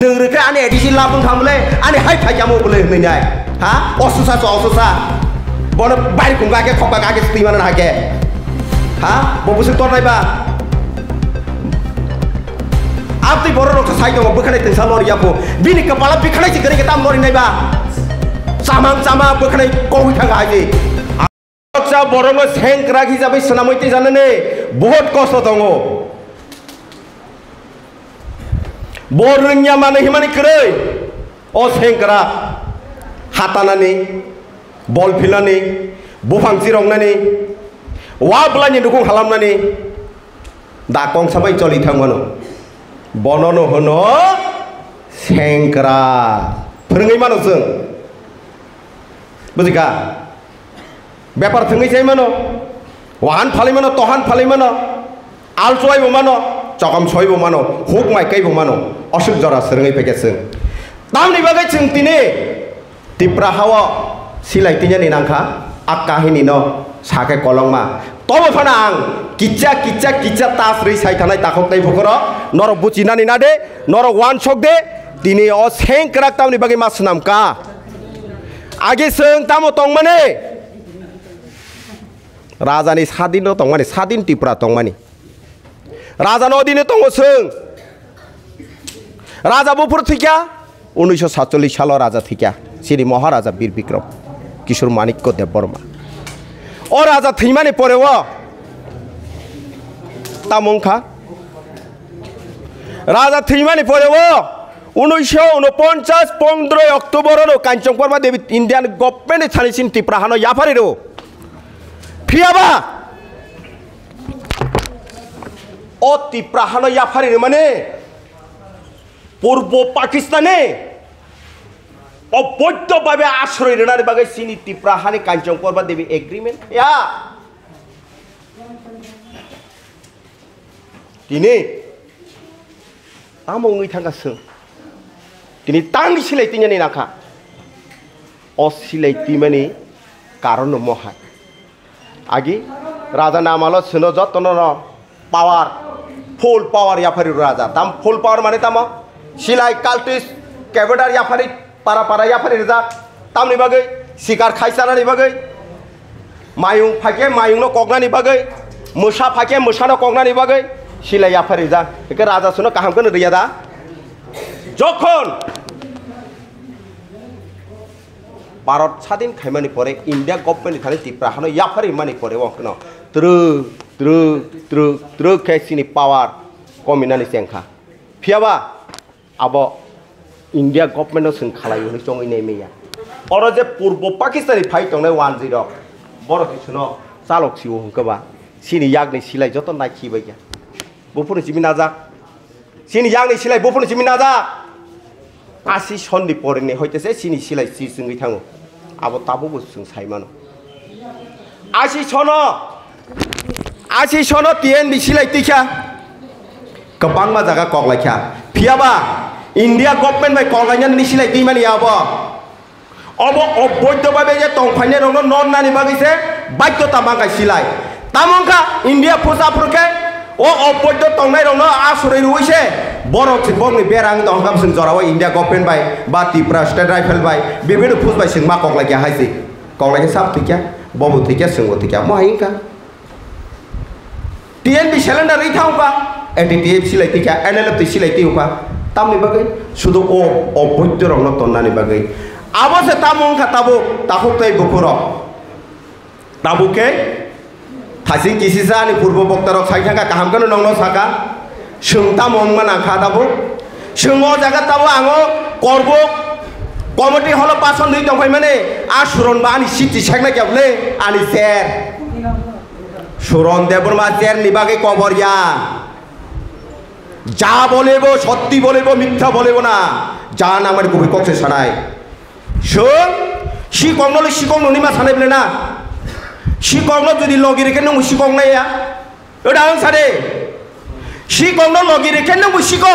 Dengke ane edisi lapung kamle ane hai hai kamu boleh menyai. Ha? Osusa. Bono baik kunga ke khopa ka ke stiman na ke. Ha? Bobu se tor nai ba. Apti boro rok sai dong bekhanai teng salor ya po. Bini kepala bikhanai si gari ke tam lori nai ba. Sama bekhanai kowi thang aji. Aksa borong sengkra hisabai senamoiti janane बहुत कष्ट दङ बरनिया माने हिमानि कै अ सेंग्रा हातानानै बल फिलानै बुफांसि रंनानै वाब्लानि दुखुं खालामनानै दाकं साबाय चलि थांबानो बननो होनो सेंग्रा फोरोङै मानो जों बुजिका बेपार थोङै जाय मानो वाहन फाली मनो तोहान फाली मनो आल चोय मनो चकम सोय मनो हुक माय कै मनो असुक जरा सरङै पेकेसों तामनि बागै जों तिने तिप्रा हावा सिलाइतिnya नि नांखा आकाहिनि न साके कलंमा तबो फाना आं किच्चा तासरै साइ थानाय ताखोक्ताय भुखर नर बुचिनानि नादे नर वान सक दे तिने अ सेंक्राक तामनि बागै मा सुनामका आगे सों तामो तंमाने राजा नि सादिन तंमानि सादिन तिप्रा तंमानि राजा नदिने तंगो सों राजा बुफुर थिका 1947 साल राजा थिका श्री महाराजा वीर विक्रम किशोर माणिक्य देव बर्मा ओ राजा थैमानि परेव तामुंखा राजा थैमानि परेव 1949 15 अक्टोबर कांचन बर्मा देवी इंडियन गवर्नमेंट थानिसिन तिप्रा हानो याफारिरो फियाबा ओ तिप्रा हानो याफारिरो माने पूर्व पाकिस्ताने अबैधभावे आश्रय होनानै बागै सिनि तिप्रा हानि कांचन बर्मा देवी एग्रीमेंट या दिनै आमङै थांगासो दिनै तांनि सिलायतिनि नाखा अ सिलायतिमानि कारण महाय आगे राजा नामालो सुनो जतन पावर फुल पावर याफारि राजा ताम फुल पावर माने ताम सिलाय काल्टिस केबेडार याफारि पारा याफारि राजा तामनि बागै सिकार खायसानानि बागै मायुं फाके मायुंनो कगनानि बागै मोसा फाके मोसानो कगनानि बागै सिलाय याफारि जा एके राजा सुनो काहामखौनो रिया दा जखन भारत स्वाधीन खायमानि परे इंडिया गवर्नमेंट थाने तिप्रा हानो याफारि मानि परे वखनो त्रो केसिनि पावर कमिनानि सेंखा फियाबा अब इंडिया गवर्नमेंट जों खालायो जों नेमेया और जे पूर्व पाकिस्तानी फाइट दंनाय 10 बर किसुनो चालक सिउ हंकबा सिनि यागनि सिलाय जत नाखिबाय गया बुफुर जिमि नाजा सिनि यागनि सिलाय बुफुर जिमि नाजा 80 सननि परेने हयतेसे सिनि सिलाय सि जोङै थाङो अब ताबो जों साइमानो 80 सनो तिएन सिलाय तिखा गोबां मा जागा कगलायखा फियाबा इंडिया गवर्नमेंट बाय कगलायनानै सिलाय दैमानि अब अबैधभावे जे तंफायने रंनो नन नानि बागैसे बाध्यता मागाय सिलाय तामंखा इंडिया फुजाफोरके ओ अबैध तंनाय रंनो आसुरै रुइसे बरक बंनि बेरां दंगाम जों जराव इंडिया गवर्नमेंट बाय बा तिप्रा स्टेट राइफल बाय बेबेनो फुजबाय जों मा कगलायखा हायसै कगलायखा साब थिका बबो थिका जोंबो थिका माहिंका टीएनबी सिलेंडर इथाउपा एटीटीएफ सिलाय थिका एनएलएफ सिलाय थिउपा तामनि बागै सुदो ओ अबैध रंनो तन्नानि बागै आबसे तामंखा ताबो ताखुतै बुफुर ताबुके थासिं किसिसानि पूर्व बक्तार साइथांगा काहामखौनो नंनो साका सोंता मंगमान आखा ताबो सोंगो जागा ताबो आङो करब कमिटी हल पासन दै दंफाय माने आ सुरन बा आनि सिटी सेगना गेबले आनि सेर सुरन देबरमा सेर नि बागै कबरिया जा बोलेबो सत्य बोलेबो मिथ्या बोलेबो ना जा नामानि गुबै कक्से सानाय सों सिकंनो सिकंनो निमा सानाय बले ना सिकंनो जुदि लगिरेके नंगौ सिकंनाया ओदा आं सादे सिकंनो लगिरेके नंगौ सिक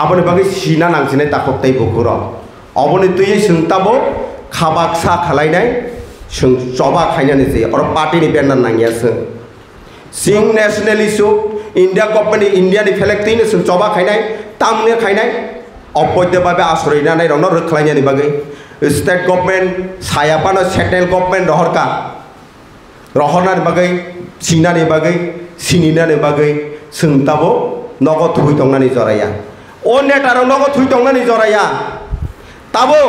आबनि बागै सिना नांसिनाय ताखोक्ताय बुखुर अबनि तुयै सोंताबो खाबाक्सा खालायनाय सों जबा खायनानै जे और पार्टीनि बेनना नांगियासो सिं national issue India government India नि फेलेक तीन जों चबा खायनाय तामने खायनाय अबैधभावे आश्रय जानाय रंनो रोख्लायनायनि बागै स्टेट गभर्नमेंट सायापानो सेंट्रल गभर्नमेंट रहरनानि बागै सिनानि बागै सिनिनानि बागै जों दाबो नगद थुइ दंनानि जराया ओ नेटारो नगद थुइ दंनानि जराया ताबो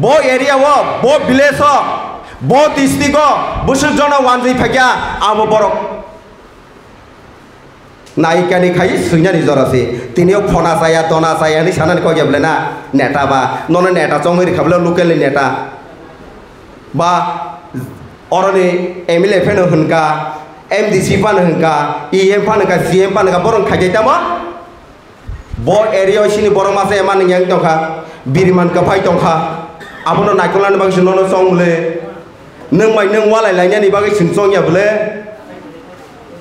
बो एरिया वो बो विलेज बो डिस्ट्रिक्ट बोसोर जना वानजै फाग्या आबो बरक नायिकानि खाय सैनानि जरासे तिनियो फना जाया दना जाया नि सानानि कय गेबले ना नेटा बा नन नेटा चंगरि खाबले लोकेल नेटा बा अरनि एमएलए फेन होनका एमडीसी फान होनका ईएम फान होनका सीएम फान होनका बरन खायदैता मा बो एरिया सिनि बर मासे एमान yang दंखा बिरमान का फाय दंखा आबनो नायखलानि बागै नन संले नों माय नों वालाय लायनानि बागै सिनसं याबले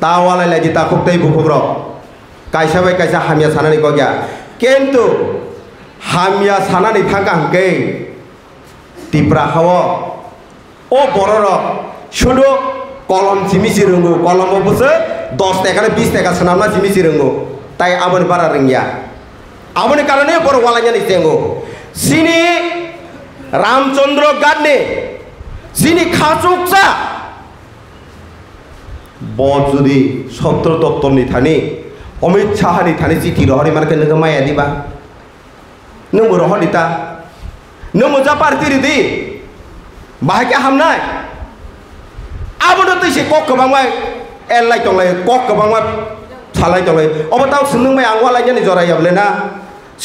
तावालाय लायदि ताखुबतै बुखुब्र कायसा बाय कायसा हामिया सानानि गया किन्तु हामिया सानानि थांगा हंकै तिप्रा हाव ओ बरर शुदु कलम जिमिसि रोंगौ कलम बसो 10 टाका 20 टाका सोनामना जिमिसि रोंगौ ताई आबोन बारा रोंगिया आबोन कारणे बर वालायनानि जेंगौ सिनि रामचंद्र गादनि सिनि खाचुकसा बजुदी सत्र दप्तरनि थानि अमित शाहनि थानि चिठी रहरि मारके नों माया दिबा नों रहदिता नों मोजा पार्टी रिदि बाहायके हामनाय आबोनो तैसे कक गोबांबाय एललाय दंलाय कक गोबांबाय सालाय दंलाय अबताव सोंनों माय आं वालायनानि जरायाबले ना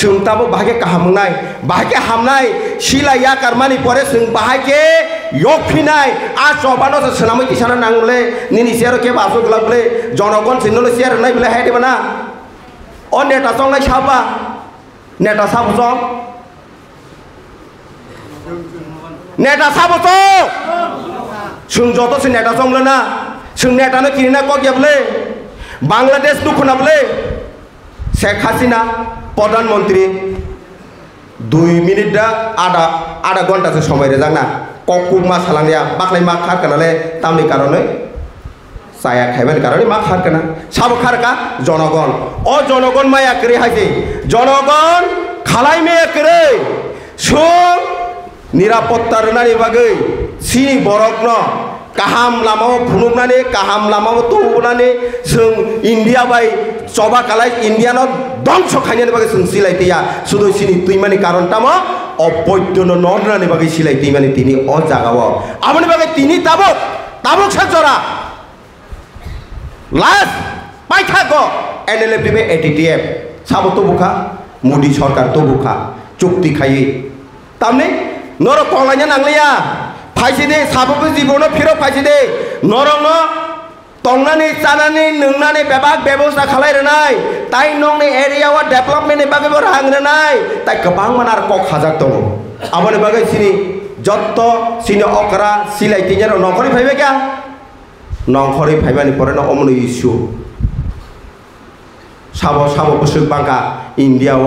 सोंताबो बाहायके काहामनाय बाहायके हामनाय सिलाया कारमानि परे सों बाहायके यखिनाय आ चबानो सोनामै किसाना नांगले निनि सेरो के बासो गलाबले जनगण सिननो सेर नाय बले हायदे बना अ नेटा संनाय साबा नेटा साबो नेटा साबो जों जत से नेटा संलना जों नेटानो किना कगेबले बांग्लादेश दुखुनाबले शेख हासिना प्रधानमंत्री 2 मिनिट दा आधा घंटा से समय रे जाना ककुक मा सालांया बाखलाय मा खारकनाले तामनि कारणे साया खायबानि कारणे मा खारकना साबो खारका जनगण ओ जनगण माया करे हायसे जनगण खालाय मे करे सो निरापत्ता रनानि बागै सिनि बरकनो काहाम लामाव फुनुबनानै काहाम लामाव तौबनानै जों इन्डिया बाय चबा कालाय इन्डियानो दंस खायनानि बागै जों सिलायतिया सुदु सिनि तुइमानि कारनटाम अबैधनो नरनानि बागै सिलायतिमानि तिनि अ जागाव आबनि बागै तिनि ताबुक साजरा लास्ट पाइथागो एनएलएफ बे एटीटीएफ साबो तो बुखा मोदी सरकार तो बुखा चुक्ति खायि तामने नर कलायना नांलिया फायसे दे साबो जीवनो फिरो फायसे दे नरनो तंनानै जानानै नोंनानै बेबाग बेबस्था खालायरनाय ताइ नंनि एरियाव डेभलपमेन्टनि बागैबो रांरनाय ताइ गोबां मानार कक हाजार दङ आबनि बागै सिनि जत्त सिनि अकरा सिलायतिनिर नखरि फायबाय क्या नखरि फायबानि परेनो अमनो इस्यु साबो बोसोर बांका इन्डियाव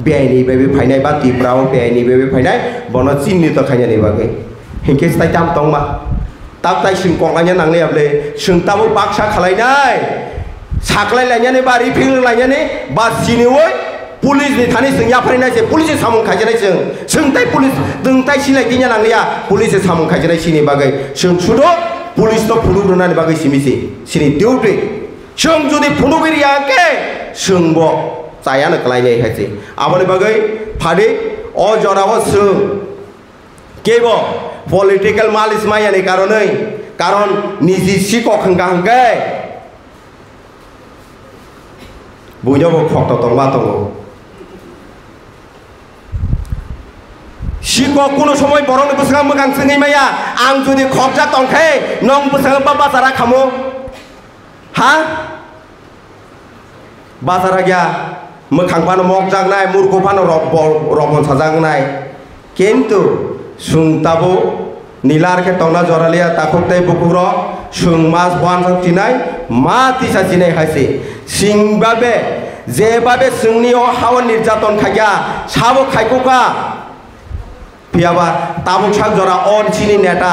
बेआइनि बेबे फायनाय बा तिप्राव बेआइनि बेबे फायनाय बनो चिन्हित खायनानि बागै हिंके स्टाइ दाम दंबा ताब ताइ सिं कलायना नांलायाबले सोंताबो बाक्सा खालायनाय साख्लाय लायनानै बा रिफिल लायनानै बा सिनिवै पुलिसनि थानि जों याफायनाय जे पुलिस सामं खायजनाय जों ताइ पुलिस जों ताइ सिलायतिnya नांलिया पुलिस सामं खायजनाय सिनि बागै जों सुदो पुलिस तो फुनुग्रोनानि बागै सिमिसि सिनि डिउटि जों जुदि फुनुगिरियाके जोंबो जायानो खालायनाय हायसे आबनि बागै फादि अ जराव जों केबो पलिटिकल मालिस मायानि कारणे कारण निजि सिकक हंगा बयनावबो खक्त दंबा दङ सिकक कोनो समय बरंनि बोसोराव मोगां सोङै माया आं जुदि खकजा दंखै नों बोसोराव बा बाजारा खामो हा बाजारा गया मोखांफानो मग जागनाय मुरखुफानो रबन साजागनाय किन्तु सुंताबो नीलार के तंगना जरालिया ताखुबतै बुकुरो सुं मास बान संतिनाय मा तिसा जिनाय हायसे सिंबाबे जेबाबे जोंनि हाव निर्यातन खाया साबो खायखुका पियाबा ताबुक साग जरा अन सिनि नेता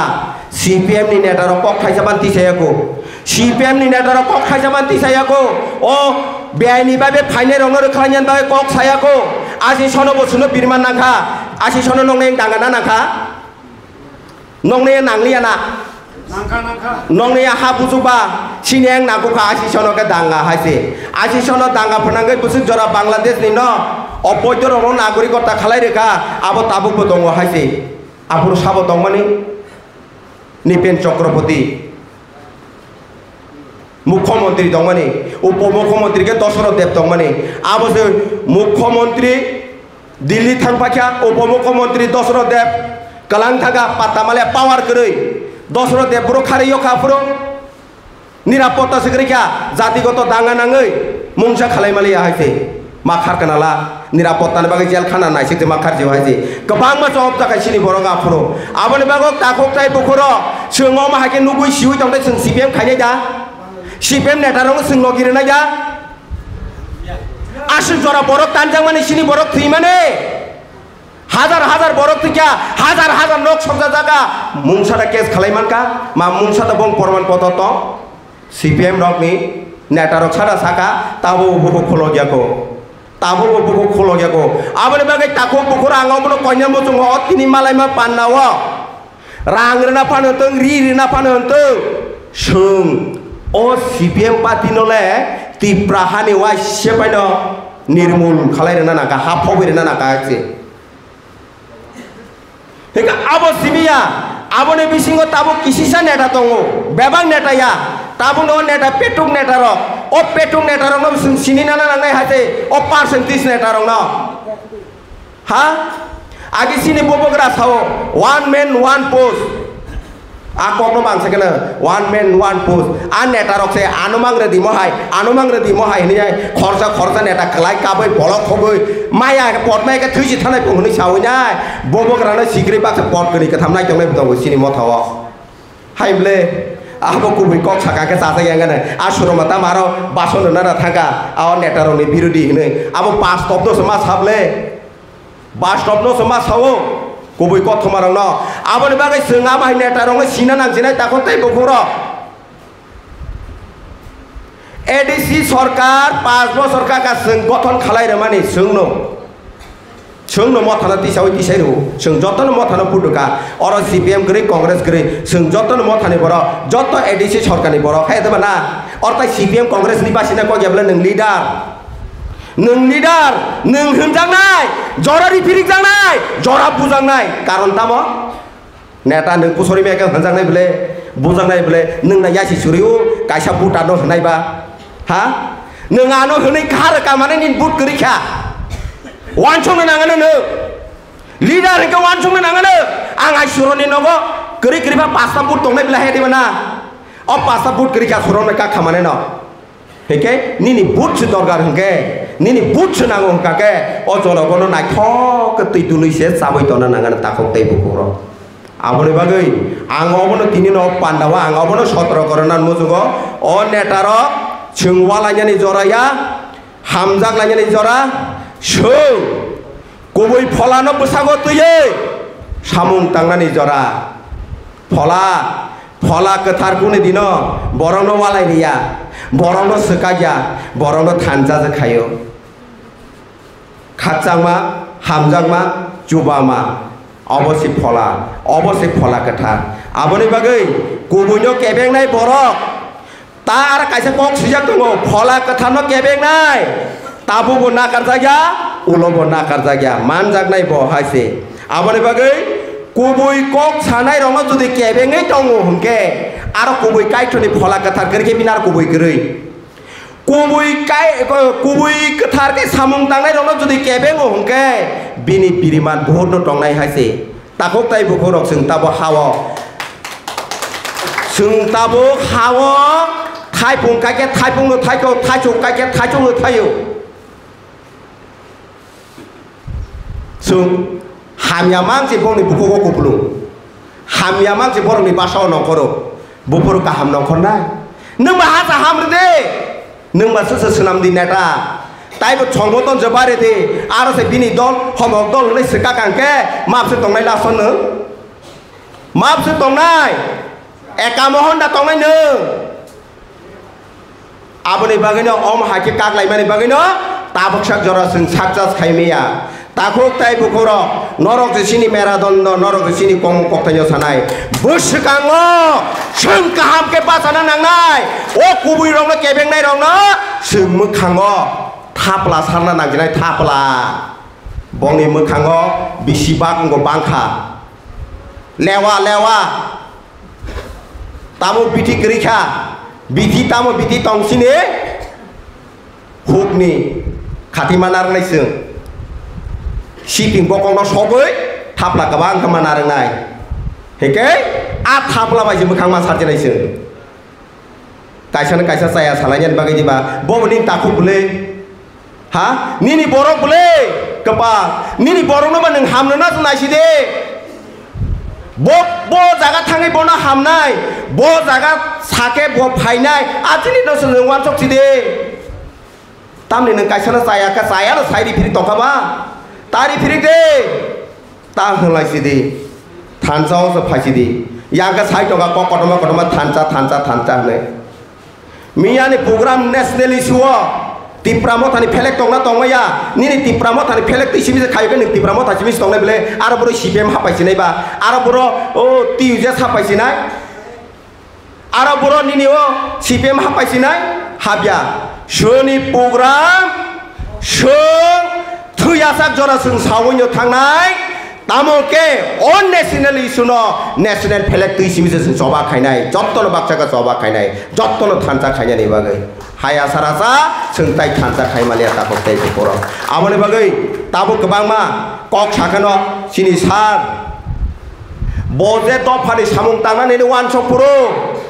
सीपीएम नि नेता र पक खायसाबान तिसायाको CPM ni netara kok khajaman ti sayako o beaini babe phaine rongor khanyan babe kok sayako asi sono bosuno birman nangkha asi sono nongne dangana nangkha nongne nangliana nongne ha bujuba sineng nakuka asi sono ke danga haise asi sono danga phanangai busuk jora Bangladesh ni no অবৈধ রং নাগরিকতা খালাই রেখা আবো তাবুক দङ হাইছে আবুর সাবো দংমানি নিপেন চক্রবর্তী মুখ্যমন্ত্রী দংমানি উপমুখ্যমন্ত্রীকে দশরথ দেব দংমানি আবো যে মুখ্যমন্ত্রী দিল্লি থাংপাখিয়া উপমুখ্যমন্ত্রী দশরথ দেব কালাং থাকা পাতামালে পাওয়ার করে দশরথ দেব বড় খারিও খাফুরো নিরাপত্তা সেক্রেটারি জাতিগত দাঙ্গা নাঙै মুংসা খালাইমালিয়া হাইছে मा खारखानाला निरापत्तानि बागै जेल खाना नायसिकते मा खारजिव हायजे गोबां मानसि अबजाखाय सिनि बर' गाफुरो आबोनि बागै दाखकताय बुखुरो सोङाव माहाके नुगुइ सिउइ दंदे जों CPM खायनाय दा CPM नेटारंग सोंल गिरनाय दा आसिन जरा बरक तानजां माने सिनि बरक थै माने हाजार हाजार बरक थैया हाजार हाजार नक सबजा जागा मुंसादा केस खालायमानका मा मुंसादा बं परमान पतत CPM रकनि नेटारक सादा साका ताबो बुखु खलो गियाको ताबो बुखु खलो गियाको आबोनि बागै ताखौ बुखुर आंगाव मनो कन्या मोजों अतिनि मालायमा पाननाव रांग्रना फानहतों रिरिना फानहतों सों ओ CPM पार्टी नले तिप्रा हानि वाइ सेपायनो निर्मूल खालायनो नाका हाफावैनो नाका आसे हेका आबो सिबिया आबोनि बिसिंगो ताबो किसिसा नेटा दङ बेबां नेटाया ताबो न नेटा पेटुक नेटा र ओ पेटुक नेटा र न सिनिना नांनाय हासे ओ परसेंटेज नेटा र न हा आगे सिनि बोबोग्रा सावो वन मैन वन पोस्ट आ कखनो बांसेकनो वन मैन वन पोस्ट आ नेटा रकसे आनुमांग रेदि मोहाय नि खरसा खरसा नेटा खलाय काबै बलक खबै माया पटमाय के थुजि थानाय बुंहनि सावैनाय बोबोग्रानो सिग्रि बाक्स पट गनि के थामनाय दंनाय दङ सिनि मथाव हायब्ले आबो कुबै कक साका के जाजा यांगाने आ सुरमाता मारो बासन नारा थाका आ नेटारनि बिरोधी हनै आबो पास टप दो समा साबले बास टप नो समा सावो कुबै कक थमारं न आबोनि बागै सोङा माय नेटारंनो सिना नांजिनाय ताखौ ताइ बखरो एडीसी सरकार 5 बছর काका जों गठन खालायरो माने जोंनो मथाना तिसावै तिसाइरु जों जतन मथाना पुडुका अर CPM गरै कांग्रेस गरै जों जतन मथानि बर जत एडीसी सरकारनि बर खायदबा ना अरताय CPM कांग्रेस नि बासिना को गेबला नों लिडार नों होनजांनाय जरा रिफिरिक जांनाय जरा बुजांनाय कारण तामो नेता नों पुसरि मेका होनजांनाय बले बुजांनाय बले नोंना यासि सुरिउ कायसा बुटानो होनायबा हा नों आनो होनै खार का माने नि बुट गरिखा वानसंनो नाङानो नो लिडार हेखौ वानसंनो नाङानो आं आइसुरनि नगो गरि गरिबा पासता बुट दंनाय बले हेदिबा ना अ पासता बुट गरिखा सुरनो का खामाने न हेके निनि बुट दरगार हंके निनि बुट नांगौ हंकाके अ जनगनो नायथक तै दुलैसे जाबै तना नाङानो ताखौ तै बुखुरो आबोनि बागै आं अबनो तिनि न पान्डावा आं अबनो 17 करना मुजुगो अ नेटार सोंवालायनि जराया हामजागलायनि जरा सों गुबै फलानो बैसागो तुयै सामुं तांनानि जरा फला गोथारखौनो दिन बरनो वालायनिया बरनो सोकाया बरनो थानजा जखायो खाचांमा हामजांमा जुबामा अबसि फला गोथार आबोनि बागै गुबैनो केबेंनाय बरक तार कायसे कक सिजाक दङ फला गोथारनो केबेंनाय ताबुबो नाकारजाया उलबो नाकारजाया मानजागनाय बहायसे आबोनि बागै कुबै कक सानाय रङ जुदि केबेङै दङ हंके आरो कुबै कायथनि फला गोथार गरके बिनार कुबै गरै कुबै गोथार के सामुं तांनाय रङ जुदि केबेङ हंके बिनि बिरिमान बहुत दंनाय हायसे ताखौ ताइ बुखरक जों ताबो हावो थाइपुं कायके थाइपुंनो थाइखौ थाइचौ कायके थाइचौनो थायो जों हामिया मांसे बंनि बुखौ गबलु हामिया मांसे बरनि बासाव नखरो बुफोर गाहाम नखरना नों मा हाजा हामरे दे नों मा सोसो सोनामदि नेटा ताइबो संबोतन जबारे दे आरो से बिनि दल हमक दल नै सका कांके मापसे तंनाय लासनो मापसे तंनाय एका मोहन दा तंनाय नों aboni bagino om hake kaklai mani bagino tabok sak jora sing sakjas khaimia takok tai bukoro norok sini meradondo norok sini kong koktanyo sanai buskango sing kaham ke pasana nangnai o kubui rong na kebeng nai rong na sing mukhango thapla sarna nangjinai thapla bongni mukhango bisibak ngo bangkha lewa tamu biti kerikha biti tamu biti tongsine hukni khati manar nai sing shipping bokong no soboi thapla kabang kemana rengai heke a thapla baji mukhang ma sarjenai sing kaisa saya salanya bagai jiba boboni takut bule ha nini borok bule kepa nini borok no nang hamno na sunai side bo jaga thangai bona hamnai bo jaga sake bo phainai atini no sung wan sok side tamni nang kaisa na saya no sairi phiri tokaba tari phirik de ta hlalai sidi thanjao se phaisidi yaga sai toga kotoma thancha ne miyani program national issue tipramo thani phelek tongna tongmaya nini tipramo thani phelek tisibi se khaibe ni tipramo thasibi tongna bele aro boro cpm hapaisinai ba aro boro o tiuja hapaisinai aro boro nini o cpm hapaisinai habya shoni program shong thuyasak jora sung sawonyo thangnai tamoke on national issue no national phelek tisibi se soba khainai jottono bakchaka soba khainai jottono thancha khainai ni bagai haya sarasa sung tai thancha khaimalia tapok tai poro amone bagai tabuk kebangma kok sakano sini sar boje to phani samung tangnani ni wan sopuro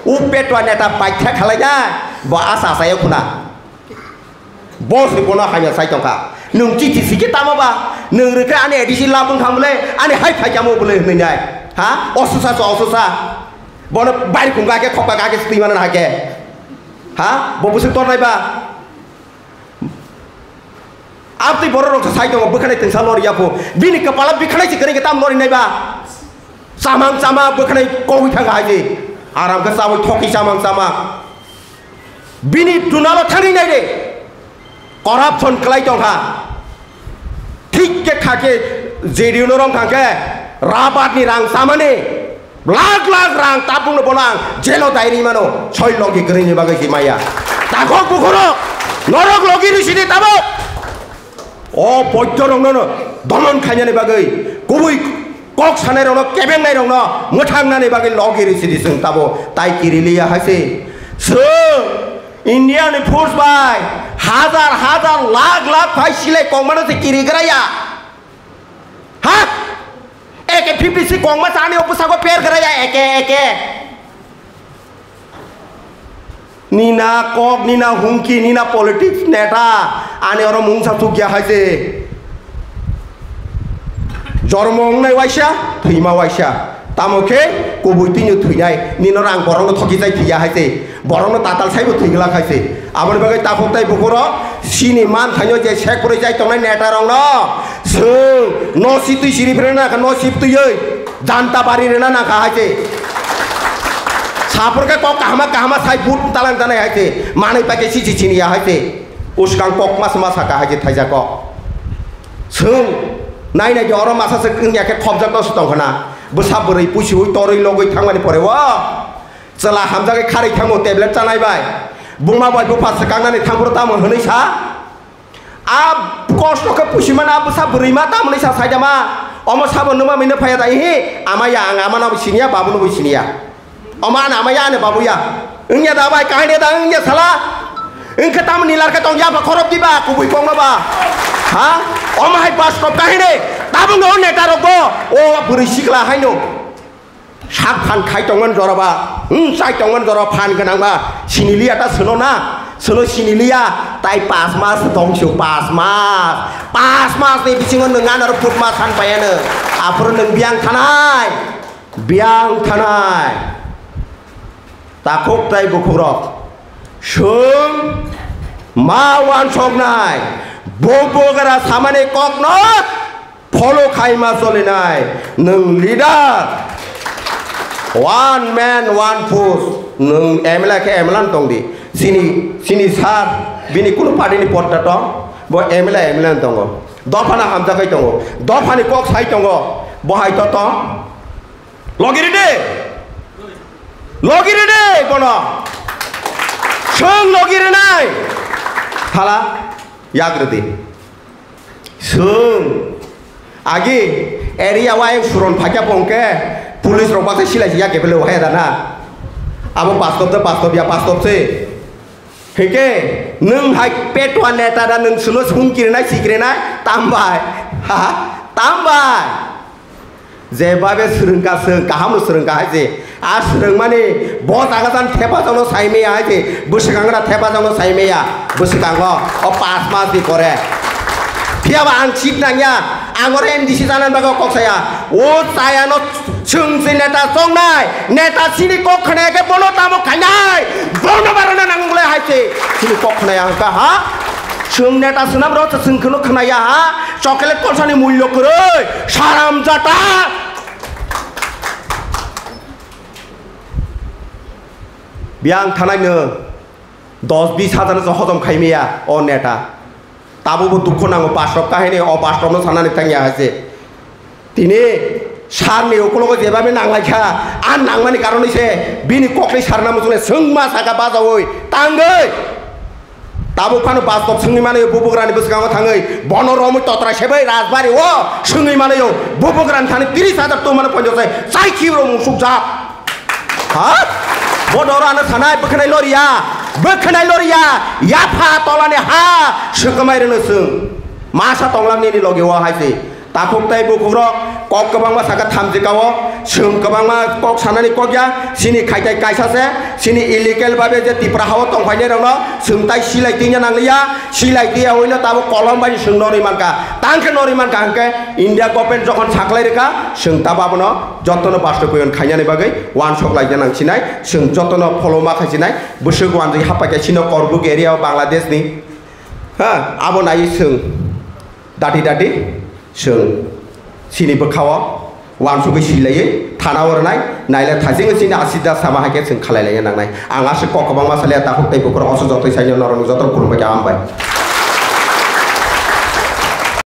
upetwa neta paithya khalaiya bo asa sayo khuna bos ni kono hanya sai tongka nung cici sikit tama ba nung reka ane edisi labung kamule ane hai phai jamu bole nai ha osusa bono bai kunga ke khopa ga ke stimana na ke ha bo busuk tor nai ba apti boro rok sai tong bukhanai tengsa lori yapo bini kepala bikhanai si kering tam lori nai ba sama bukhanai kowi thanga haji aram ka sawi thoki sama bini tunalo thani nai de corruption kelai tongha ঠিক কে খাকে JDU রং খাকে রাবাতনি রাং সামানে লাখ রাং তাপুং বনাং jello দাইরি মানো ছয় লগি গরিনি বাগে হিমায়া তাকক বুখরো নরক লগি রিসিনি তাবো ও বৈদ্য রং ন দমন খাইনানি বাগে গুবুই কক সানাই রং কেবেং নাই রং মোঠাংনানি বাগে লগি রিসিনি जों তাবো তাই কিরিলিয়া হাসে जों Indian force by hazar lakh भाई सिले कोंगमन से किरीगराया हाँ एक 56 कोंगमन साने उपसा को पेर कराया एक नीना कॉक नीना हुंकी नीना पॉलिटिक्स नेता आने और मुंसा सुग्या है से जरमोंग नहीं वाइशा थीमा वाइशा तामोके कुबुती न्यू थुइनाय निनो रां बरंग थकी जाय थिया हायसे बरंग ताताल साइबो थुइगला खायसे आबन बगै ताफोकताय बुखरो सिनि मान थाइनो जे सेक पुरै जाय तंनाय नेटा रंग न जों न सितुइ सिरिफ्रे ना न सिपतुयै जानता बारि रेना ना खायसे साफरका कक काहमा साइ बुट तालां जानाय हायसे मानै पाके सिसि सिनिया हायसे उसकां कक मास मासा का हायसे थाइजा क जों नायनाय जरो मासासे याके खबजा तो सतंखना बसा बोरै पुसिउ तरै लगै थांमानि परेवा चला हामजागे खारै थांगो टेबलेट जानायबाय बुंमा बाय बुफास कांनानै थांब्रो तामो होनैसा आ कष्टके पुसिमान आ बसा बोरै मा तामनैसा साइदामा अमा साबन नमा मिनो फाया दाइ हे आमाया आं आमाना बिसिनिया बाबुनो बिसिनिया अमा आमाया ने बाबुया ओंया दाबाय काहने दा ओंया साला ओंखा ताम निलारका तं या खरब दिबा कुबै कंगबा हा अमा हाय बास कब काहने ताबुं नो नेटा रगो ओ बोरै सिगला हायनो साग फान खाय तंगन जराबा साइ तंगन जरा फान गोनांबा सिनिलिया ता सोनो सिनिलिया ताइ 5 मास दंसो 5 मास नि बिसिङो नोंगा आरो फुट मास सानबायानो आफोर नों बियां थानाय ताखक ताइ बुखुरक सों मावान संनाय बगरा सामाने ककन फलो खाइमा चलिनाय नों lidar one man one force नों एमला के AMLAN दंदि sini sar bini kuno party ni porta to bo MLA tongo dofana hamza kai tongo dofani kok sai tongo bo hai to logiri de kono sung logiri nai thala yagrati sung agi area wai suron phakya pongke police rok pasai silai ya ke bele wai dana abo pastop ya pastop se heke nung hai petwa neta da nung suno sung kirnai sikrenai tambai ha tambai जेबाबे सोरंगा सों गाहाम सोरंगा हायजे आ सोरंग माने ब जागाजान थेपा जानो साइमेया हायजे बुसकांगरा थेपा जानो साइमेया बुसकांगो अ 5 मास दि करे फियाबा आं चित नांया आंगर एमडीसी जानान बागो कक्साया ओ सायानो सोंसे नेता संनाय नेता सिनि कखनायके बनो तामो खायनाय बनो बारना नांगले हायजे सिनि कखनाय आंका हा सों नेता सोनाम र सोंखनो खनाया हा चॉकलेट कलसानि मूल्य करे साराम जाता बियां थानायनो 10-20 हाजार हजम खायमेया अ नेता ताबो दुख नांगो 5 काहिनी अ 5 नो सानानै थांया हासे तिनि सारनि ओकलगो जेबाबे नांलायखा आन नांमानि कारनैसे बिनि कखलै सारनामो जोने सोंमा सागा बाजावै तांगै ताबो फानो बास्तब सोंनि माने बुबुग्रानि बसगाङाव थाङै बनरमै तत्रा सेबै राजबारि ओ सोंनि माने बुबुग्रानि थानि 30,000 तो माने पन्जोसै साइखिरो मुसुक जा हा बडरानो थानाय बोखनाय लरिया याफा तलानि हा सोकमायरनो सों मासा तंलांनि लगेवा हायसे ताफुकताय बुकुग्र कक गोबांमा सागा थामजिकाव सों गोबांमा कक सानानि ककया सिनि खायथाय कायसासे सिनि इलिगेल बाबे जे तिप्राहाव तंफायने रंनो सोंताय सिलाइतिnya नांलिया सिलाइतिया हइनो ताबो कलम बायदि सों नरिमानका तांखे नरिमानका हांके इंडिया गभर्नमेंट जखन साख्लायरेका सों ताबाबनो जतनो बास्तकयन खायनानि बागै वान सकलायजा नांसिनाय सों जतनो फलमा खायसिनाय बुसुग वानजि हापाके सिनो करबुक एरिया बांलादेशनि हा आबो नायि सों दाति सों सिनि बोखावा वानसुगै सिलायै थानावरनाय नायला थाजिं सिनि आसिदा सामा हाके सों खालायलाय नांनाय आंआसो ककबां मासाले ताखुक तैबोफोर असो जतै साइनो नरन जतर खुरुबाय आमबाय